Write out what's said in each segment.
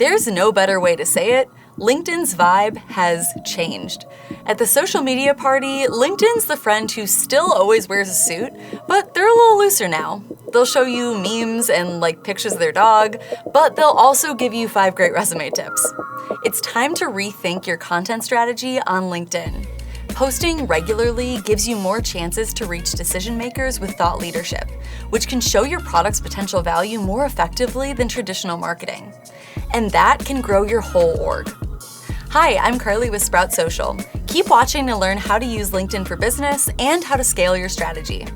There's no better way to say it. LinkedIn's vibe has changed. At the social media party, LinkedIn's the friend who still always wears a suit, but they're a little looser now. They'll show you memes and pictures of their dog, but they'll also give you 5 great resume tips. It's time to rethink your content strategy on LinkedIn. Posting regularly gives you more chances to reach decision makers with thought leadership, which can show your product's potential value more effectively than traditional marketing. And that can grow your whole org. Hi, I'm Carly with Sprout Social. Keep watching to learn how to use LinkedIn for business and how to scale your strategy.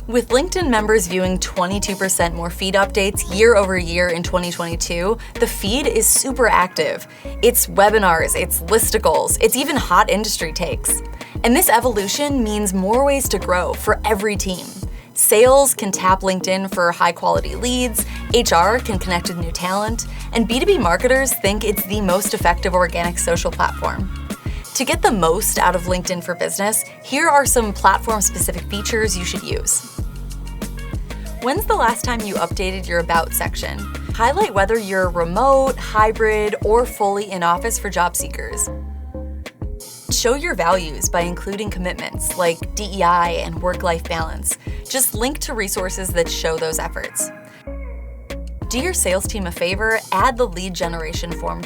With LinkedIn members viewing 22% more feed updates year over year in 2022, the feed is super active. It's webinars, it's listicles, it's even hot industry takes. And this evolution means more ways to grow for every team. Sales can tap LinkedIn for high-quality leads, HR can connect with new talent, and B2B marketers think it's the most effective organic social platform. To get the most out of LinkedIn for Business, here are some platform-specific features you should use. When's the last time you updated your About section? Highlight whether you're remote, hybrid, or fully in office for job seekers. Show your values by including commitments like DEI and work-life balance. Just link to resources that show those efforts. Do your sales team a favor, add the lead generation form.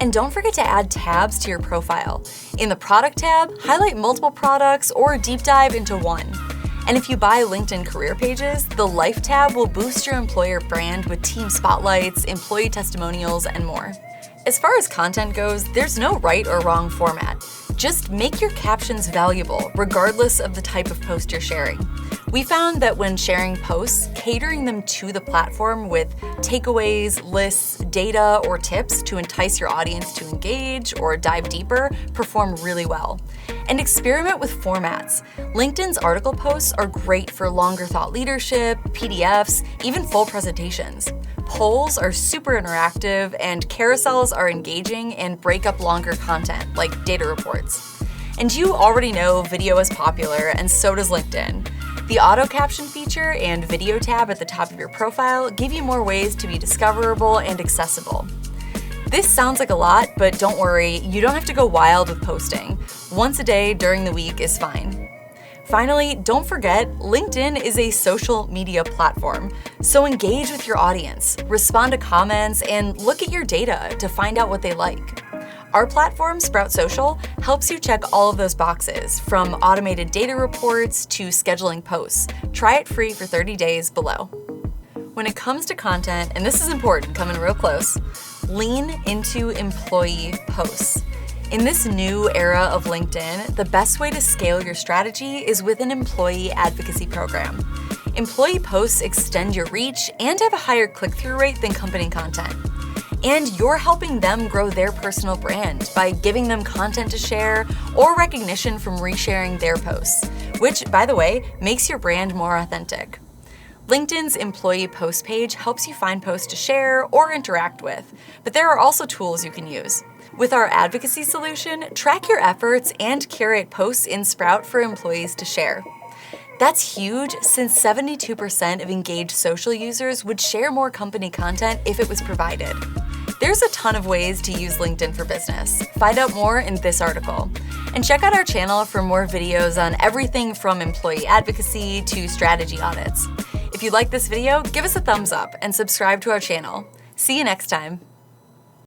And don't forget to add tabs to your profile. In the product tab, highlight multiple products or deep dive into one. And if you buy LinkedIn career pages, the Life tab will boost your employer brand with team spotlights, employee testimonials, and more. As far as content goes, there's no right or wrong format. Just make your captions valuable, regardless of the type of post you're sharing. We found that when sharing posts, catering them to the platform with takeaways, lists, data, or tips to entice your audience to engage or dive deeper perform really well. And experiment with formats. LinkedIn's article posts are great for longer thought leadership, PDFs, even full presentations. Polls are super interactive, and carousels are engaging and break up longer content, like data reports. And you already know video is popular, and so does LinkedIn. The auto caption feature and video tab at the top of your profile give you more ways to be discoverable and accessible. This sounds like a lot, but don't worry, you don't have to go wild with posting. Once a day during the week is fine. Finally, don't forget, LinkedIn is a social media platform, so engage with your audience, respond to comments, and look at your data to find out what they like. Our platform, Sprout Social, helps you check all of those boxes, from automated data reports to scheduling posts. Try it free for 30 days below. When it comes to content, and this is important, coming real close, lean into employee posts. In this new era of LinkedIn, the best way to scale your strategy is with an employee advocacy program. Employee posts extend your reach and have a higher click-through rate than company content. And you're helping them grow their personal brand by giving them content to share or recognition from resharing their posts, which, by the way, makes your brand more authentic. LinkedIn's employee post page helps you find posts to share or interact with, but there are also tools you can use. With our advocacy solution, track your efforts and curate posts in Sprout for employees to share. That's huge, since 72% of engaged social users would share more company content if it was provided. There's a ton of ways to use LinkedIn for Business. Find out more in this article. And check out our channel for more videos on everything from employee advocacy to strategy audits. If you like this video, give us a thumbs up and subscribe to our channel. See you next time.